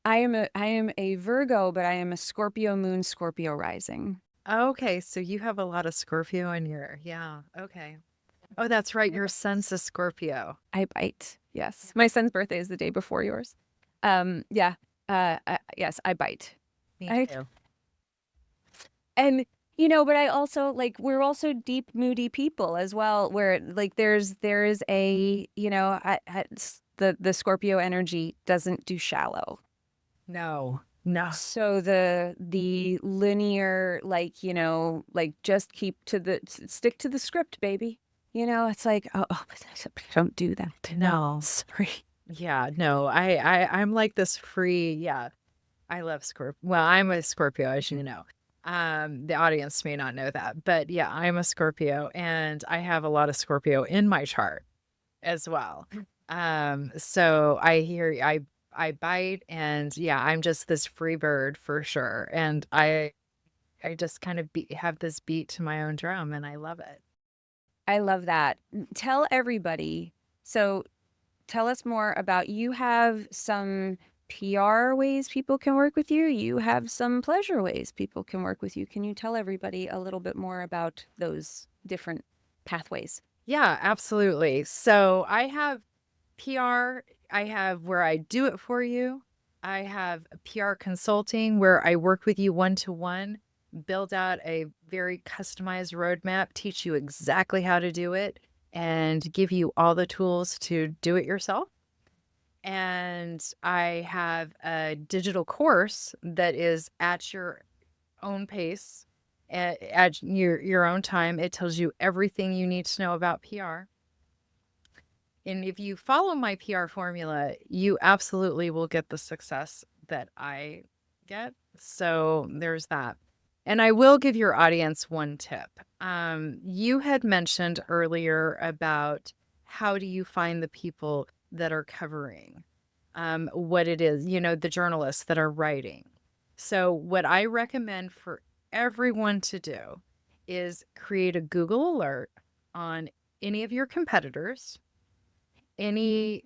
I am a Virgo, but I am a Scorpio moon, Scorpio rising. Okay, so you have a lot of Scorpio in your yeah, okay. Oh, that's right, your son's a Scorpio. I bite. Yes. My son's birthday is the day before yours. Yeah. Yes, I bite. Me I too. and but I also like we're also deep moody people as well where like there is a, the Scorpio energy doesn't do shallow. No. No. So the linear like just keep to stick to the script, baby. It's like, oh, but don't do that. No. Sorry. Yeah, no, I'm like this free yeah. I love Scorpio. Well, I'm a Scorpio, as you know. The audience may not know that, but yeah, I'm a Scorpio and I have a lot of Scorpio in my chart as well. So I bite and yeah, I'm just this free bird for sure. And I just kind of have this beat to my own drum and I love it. I love that. Tell everybody. So tell us more about you have some PR ways people can work with you. You have some pleasure ways people can work with you. Can you tell everybody a little bit more about those different pathways? Yeah, absolutely. So I have PR, I have where I do it for you. I have PR consulting where I work with you one to one, build out a very customized roadmap, teach you exactly how to do it, and give you all the tools to do it yourself. And I have a digital course that is at your own pace, at your own time. It tells you everything you need to know about PR. And if you follow my PR formula, you absolutely will get the success that I get. So there's that. And I will give your audience one tip. You had mentioned earlier about how do you find the people that are covering what it is, the journalists that are writing. So, what I recommend for everyone to do is create a Google alert on any of your competitors, any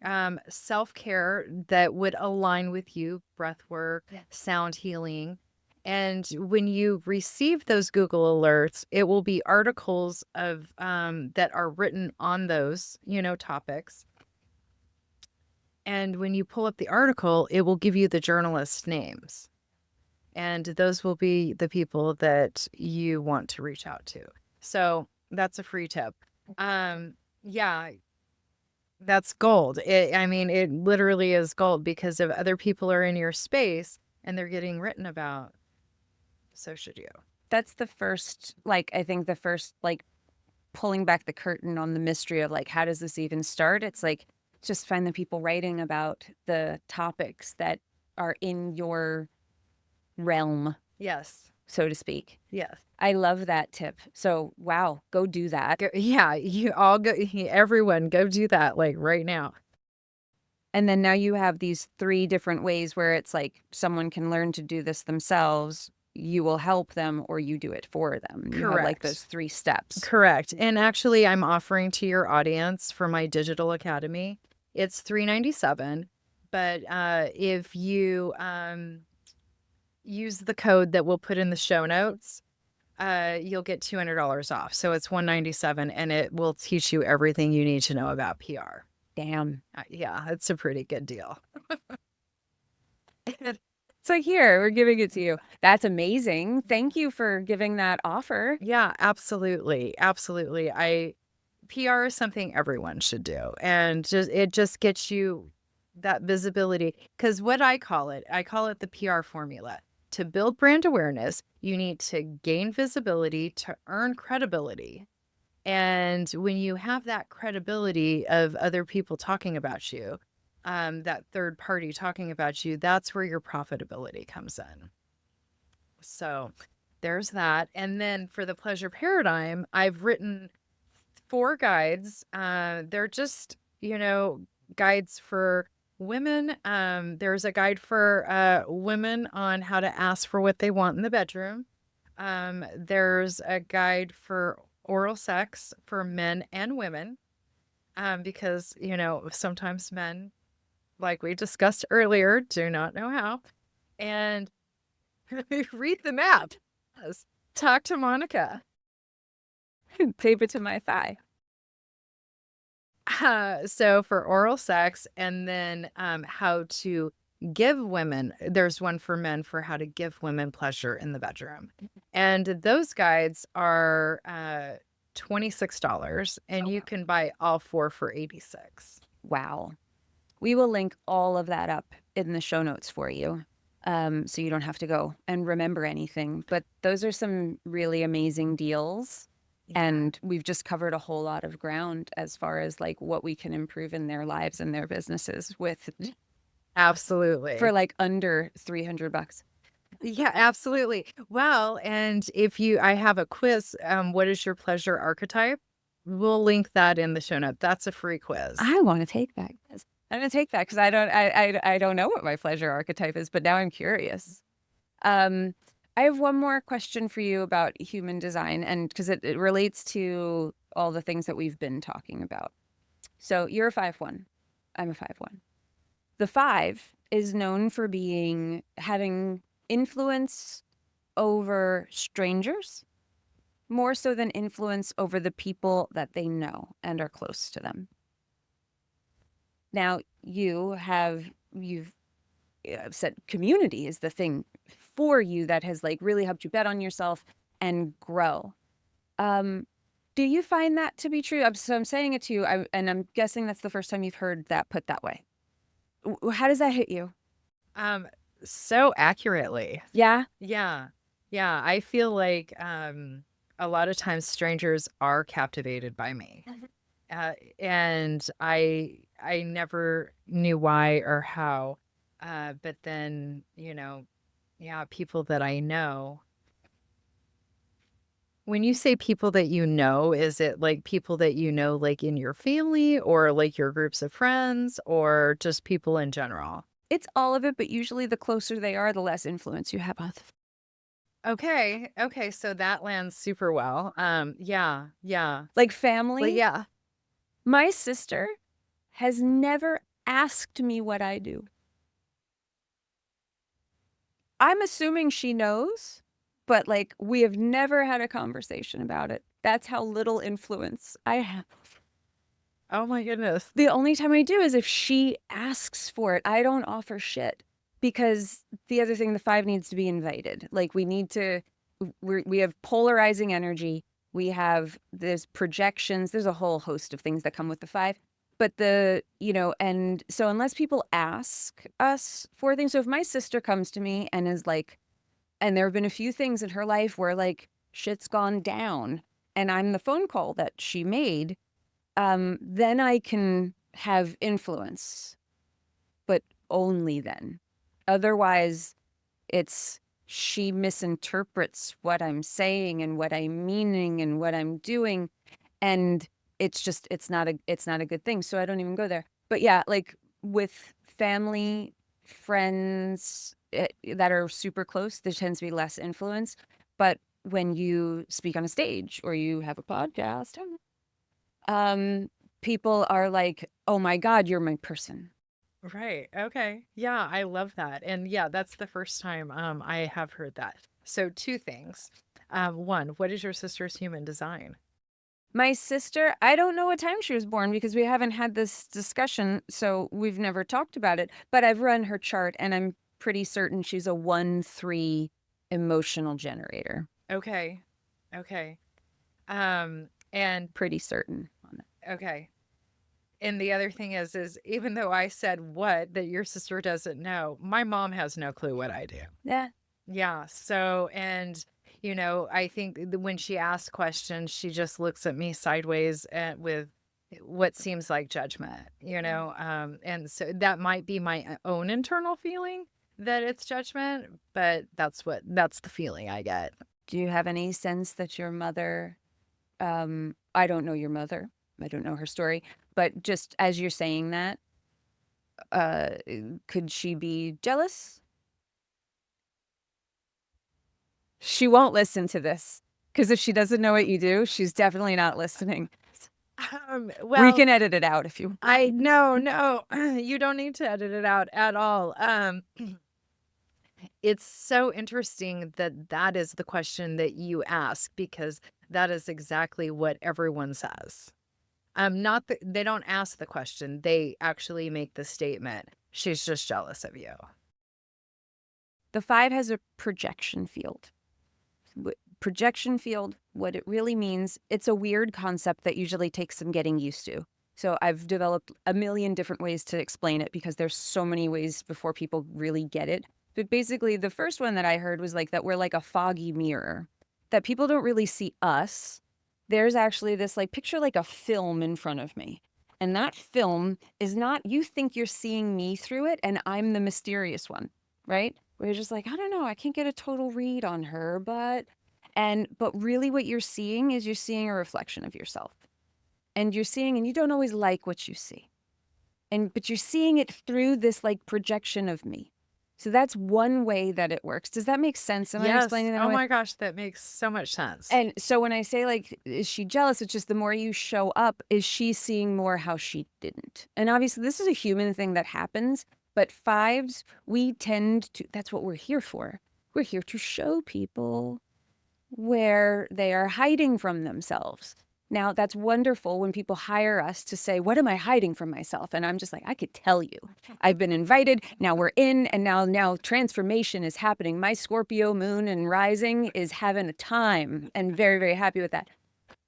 self-care that would align with you, breath work, sound healing. And when you receive those Google alerts, it will be articles of that are written on those, topics. And when you pull up the article, it will give you the journalist names. And those will be the people that you want to reach out to. So that's a free tip. Yeah, that's gold. It literally is gold because if other people are in your space and they're getting written about, so should you. That's the first, like, I think the first, like, pulling back the curtain on the mystery of, like, how does this even start? It's like, just find the people writing about the topics that are in your realm, Yes. so to speak. Yes. I love that tip. So, wow, go do that. Yeah, you all go, everyone go do that like right now. And then now you have these 3 different ways where it's like someone can learn to do this themselves. You will help them or you do it for them. You have like Correct. those 3 steps. Correct. And actually, I'm offering to your audience for my digital academy, it's $397. But if you use the code that we'll put in the show notes, you'll get $200 off. So it's $197, and it will teach you everything you need to know about PR. Damn. Yeah, it's a pretty good deal. It's like, here, we're giving it to you. That's amazing. Thank you for giving that offer. Yeah, absolutely. Absolutely. PR is something everyone should do. And it just gets you that visibility. Because what I call it the PR formula. To build brand awareness, you need to gain visibility to earn credibility. And when you have that credibility of other people talking about you, that third party talking about you, that's where your profitability comes in. So there's that. And then for the pleasure paradigm, I've written 4 guides. They're just, guides for women. There's a guide for women on how to ask for what they want in the bedroom. There's a guide for oral sex for men and women. Because, sometimes men, like we discussed earlier, do not know how. And read the map. Yes. Talk to Monica. Tape it to my thigh. So for oral sex, and then how to give women, there's one for men for how to give women pleasure in the bedroom. And those guides are $26, and you can buy all 4 for $86. Wow. We will link all of that up in the show notes for you. So you don't have to go and remember anything. But those are some really amazing deals. And we've just covered a whole lot of ground as far as like what we can improve in their lives and their businesses with Absolutely. for like under $300. Yeah, absolutely. Well, and I have a quiz, what is your pleasure archetype? We'll link that in the show note. That's a free quiz. I want to take that quiz. I'm gonna take that because I don't know what my pleasure archetype is, but now I'm curious. I have one more question for you about human design, and because it relates to all the things that we've been talking about. So you're a 5/1. I'm a 5/1. The 5 is known for having influence over strangers more so than influence over the people that they know and are close to them. Now, you've said community is the thing for you that has like really helped you bet on yourself and grow. Do you find that to be true? So I'm saying it to you, and I'm guessing that's the first time you've heard that put that way. How does that hit you? So accurately. Yeah. Yeah. Yeah. I feel like a lot of times strangers are captivated by me. And I never knew why or how. But then, yeah, people that I know. When you say people that you know, is it like people that you know, like in your family or like your groups of friends or just people in general? It's all of it, but usually the closer they are, the less influence you have on them. Okay. Okay. So that lands super well. Yeah. Yeah. Like Like, family, yeah. my sister has never asked me what I do. I'm assuming she knows, but like we have never had a conversation about it. That's how little influence I have. Oh my goodness. The only time I do is if she asks for it. I don't offer shit because the other thing, the five needs to be invited. Like we need to, we have polarizing energy. We have there's projections. There's a whole host of things that come with the five. But and so unless people ask us for things, so if my sister comes to me and is like, and there have been a few things in her life where like shit's gone down and I'm the phone call that she made, then I can have influence, but only then. Otherwise, it's she misinterprets what I'm saying and what I'm meaning and what I'm doing, and it's not a good thing. So I don't even go there. But yeah, like with family, friends that are super close, there tends to be less influence. But when you speak on a stage or you have a podcast, um, people are like, "Oh my God, you're my person." Right. Okay. Yeah, I love that. And yeah, that's the first time I have heard that. So two things. One, what is your sister's human design? My sister, I don't know what time she was born because we haven't had this discussion, so we've never talked about it. But I've run her chart, and I'm pretty certain she's a 1-3 emotional generator. Okay. Okay. And Pretty certain on that. okay. And the other thing is even though I said what that your sister doesn't know, my mom has no clue what I do. Yeah. Yeah. So, and, I think when she asks questions, she just looks at me sideways with what seems like judgment, and so that might be my own internal feeling that it's judgment, but that's the feeling I get. Do you have any sense that your mother, I don't know your mother, I don't know her story, but just as you're saying that, uh, could she be jealous? She won't listen to this because if she doesn't know what you do, she's definitely not listening. We Well, can edit it out if you. I no, you don't need to edit it out at all. It's so interesting that that is the question that you ask because that is exactly what everyone says. Not that they don't ask the question, they actually make the statement. She's just jealous of you. The five has a projection field. Projection field, what it really means, it's a weird concept that usually takes some getting used to. So I've developed a million different ways to explain it because there's so many ways before people really get it. But basically, the first one that I heard was like that we're like a foggy mirror, that people don't really see us. There's actually this like picture like a film in front of me. And that film is not, you think you're seeing me through it, and I'm the mysterious one, right? Where you're just like, I don't know, I can't get a total read on her, but really what you're seeing is you're seeing a reflection of yourself. And you're seeing, and you don't always like what you see. But you're seeing it through this like projection of me. So that's one way that it works. Does that make sense? Am I Yes. explaining that in a Oh way? my gosh, that makes so much sense. And so when I say like, is she jealous? It's just the more you show up, is she seeing more how she didn't? And obviously, this is a human thing that happens. But fives, we tend to, that's what we're here for. We're here to show people where they are hiding from themselves. Now, that's wonderful when people hire us to say, what am I hiding from myself? And I'm just like, I could tell you. I've been invited. Now we're in, and now transformation is happening. My Scorpio moon and rising is having a time and very, very happy with that.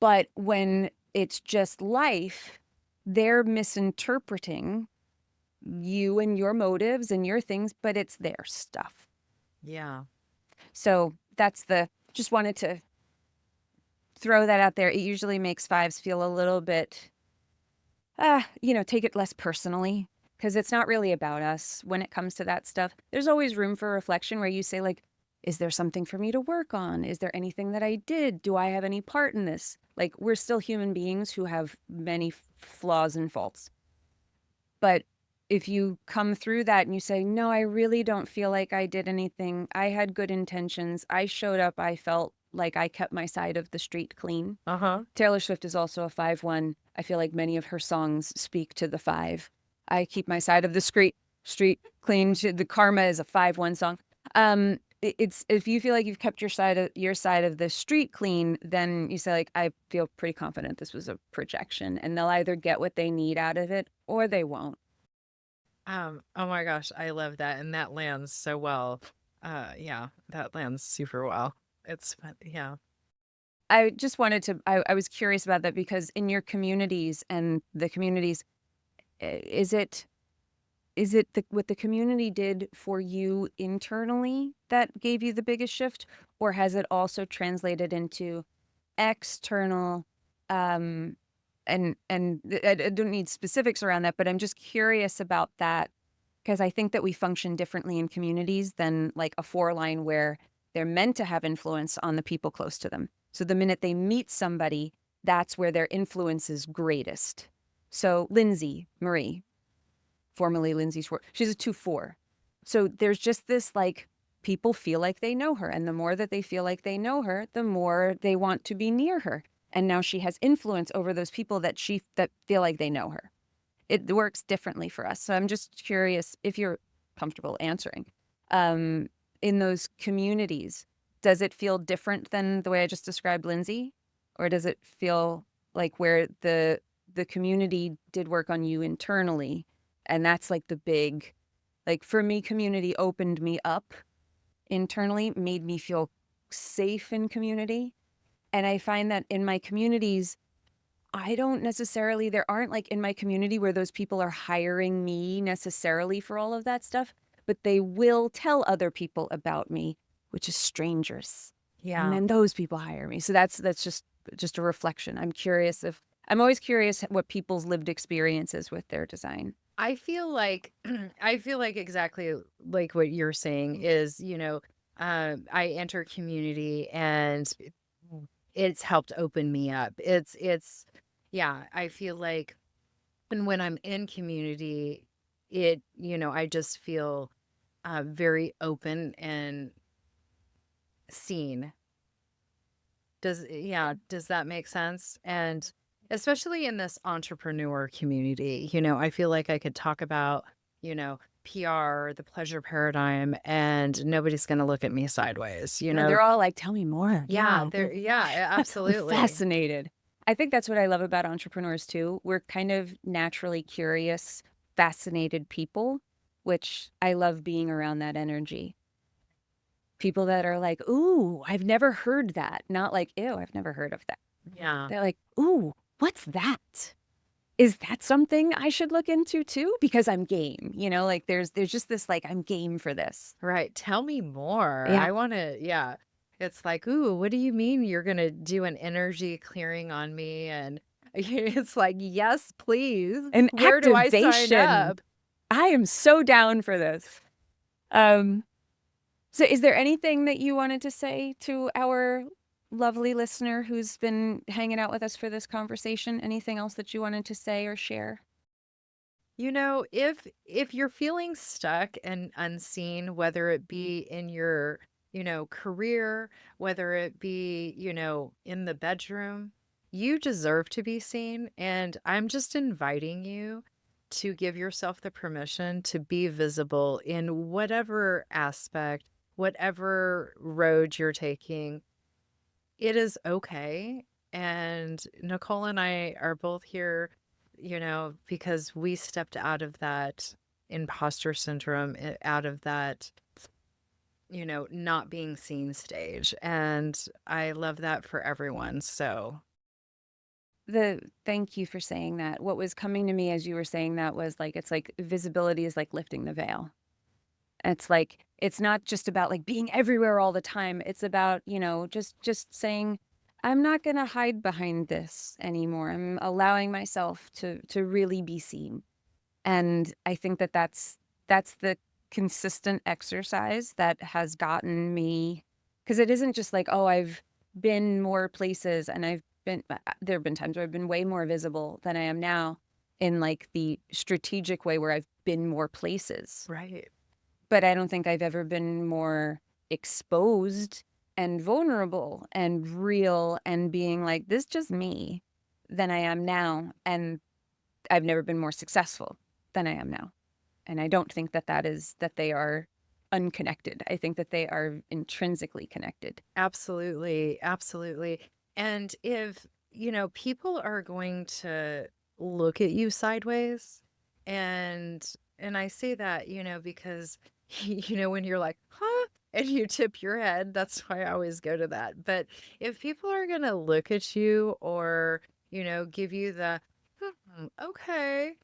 But when it's just life, they're misinterpreting you and your motives and your things, but it's their stuff. Yeah. So that's just wanted to throw that out there. It usually makes fives feel a little bit, take it less personally because it's not really about us when it comes to that stuff. There's always room for reflection where you say, like, is there something for me to work on? Is there anything that I did? Do I have any part in this? Like, we're still human beings who have many flaws and faults. But if you come through that and you say, no, I really don't feel like I did anything. I had good intentions. I showed up. I felt like I kept my side of the street clean. Uh-huh. Taylor Swift is also a 5-1. I feel like many of her songs speak to the 5. I keep my side of the street clean. The Karma is a 5-1 song. It's if you feel like you've kept your side of the street clean, then you say like, I feel pretty confident this was a projection, and they'll either get what they need out of it or they won't. Oh my gosh, I love that, and that lands so well. Yeah, that lands super well. It's fun. Yeah. I just wanted to, I was curious about that because in your communities and the communities, is it what the community did for you internally that gave you the biggest shift, or has it also translated into external, um, I don't need specifics around that, but I'm just curious about that because I think that we function differently in communities than like a 4-line where they're meant to have influence on the people close to them. So the minute they meet somebody, that's where their influence is greatest. So Lindsay Marie, formerly Lindsay Schwartz, she's a 2-4. So there's just this like people feel like they know her. And the more that they feel like they know her, the more they want to be near her. And now she has influence over those people that feel like they know her. It works differently for us. So I'm just curious if you're comfortable answering. Um, in those communities, does it feel different than the way I just described Lindsay? Or does it feel like where the community did work on you internally? And that's like the big, like for me, community opened me up internally, made me feel safe in community. And I find that in my communities, I don't necessarily, there aren't like in my community where those people are hiring me necessarily for all of that stuff, but they will tell other people about me, which is strangers. And Yeah. then those people hire me. So that's just a reflection. I'm always curious what people's lived experiences with their design. I feel like I feel like exactly like what you're saying is, I enter community and it's helped open me up. Yeah, I feel like, and when I'm in community, I just feel very open and seen. Does that make sense? And especially in this entrepreneur community, I feel like I could talk about, PR, the pleasure paradigm, and nobody's going to look at me sideways, No, they're all like, tell me more. Yeah, Yeah, I'm absolutely. fascinated. I think that's what I love about entrepreneurs too. We're kind of naturally curious, fascinated people, which I love being around that energy. People that are like, ooh, I've never heard that. Not like, ew, I've never heard of that. Yeah. They're like, ooh, what's that? Is that something I should look into too? Because I'm game, like there's just this like, I'm game for this. Right. Tell me more. Yeah. I want to, yeah. It's like, ooh, what do you mean you're going to do an energy clearing on me? And it's like, yes, please. An Where do I sign activation. up? I am so down for this. Um, so is there anything that you wanted to say to our lovely listener who's been hanging out with us for this conversation? Anything else that you wanted to say or share? If you're feeling stuck and unseen, whether it be in your, career, whether it be, in the bedroom, you deserve to be seen. And I'm just inviting you to give yourself the permission to be visible in whatever aspect, whatever road you're taking. It is okay. And Nicole and I are both here, because we stepped out of that imposter syndrome, out of that, not being seen stage. And I love that for everyone. So, Thank you for saying that. What was coming to me as you were saying that was like, it's like visibility is like lifting the veil. It's like, it's not just about like being everywhere all the time. It's about, just saying, I'm not going to hide behind this anymore. I'm allowing myself to really be seen. And I think that that's the consistent exercise that has gotten me, because it isn't just like, oh, I've been more places and there have been times where I've been way more visible than I am now. in like the strategic way where I've been more places. Right. But I don't think I've ever been more exposed and vulnerable and real and being like, this just me than I am now. And I've never been more successful than I am now. And I don't think that that they are unconnected. I think that they are intrinsically connected. Absolutely. Absolutely. And if, people are going to look at you sideways, and I say that, because when you're like, "Huh?" and you tip your head, that's why I always go to that. But if people are going to look at you, or, give you the, okay,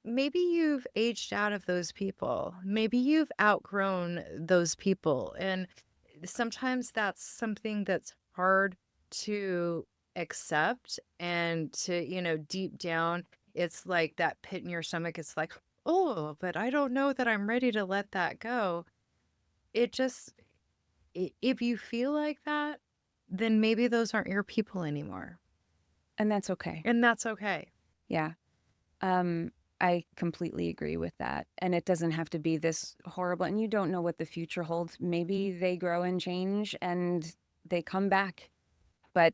maybe you've aged out of those people. Maybe you've outgrown those people. And sometimes that's something that's hard to accept, and to, deep down, it's like that pit in your stomach. It's like, oh, but I don't know that I'm ready to let that go. It just, if you feel like that, then maybe those aren't your people anymore. And that's okay. And that's okay. Yeah. Um, I completely agree with that. And it doesn't have to be this horrible, and you don't know what the future holds. Maybe they grow and change and they come back, but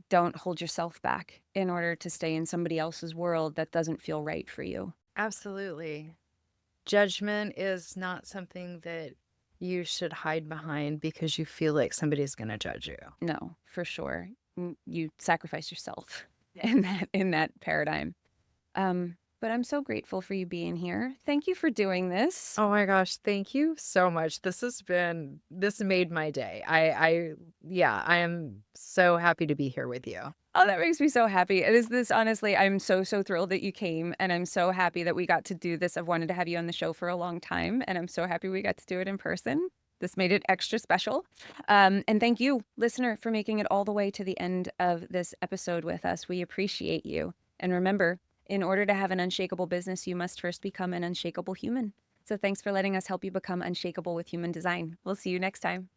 don't hold yourself back in order to stay in somebody else's world that doesn't feel right for you. Absolutely. Judgment is not something that you should hide behind because you feel like somebody's going to judge you. No, for sure. You sacrifice yourself in that paradigm. But I'm so grateful for you being here. Thank you for doing this. Oh my gosh, thank you so much. This made my day. Yeah, I am so happy to be here with you. Oh, that makes me so happy. It is this honestly, I'm so, so thrilled that you came, and I'm so happy that we got to do this. I've wanted to have you on the show for a long time, and I'm so happy we got to do it in person. This made it extra special. And thank you, listener, for making it all the way to the end of this episode with us. We appreciate you. And remember, in order to have an unshakable business, you must first become an unshakable human. So thanks for letting us help you become unshakable with human design. We'll see you next time.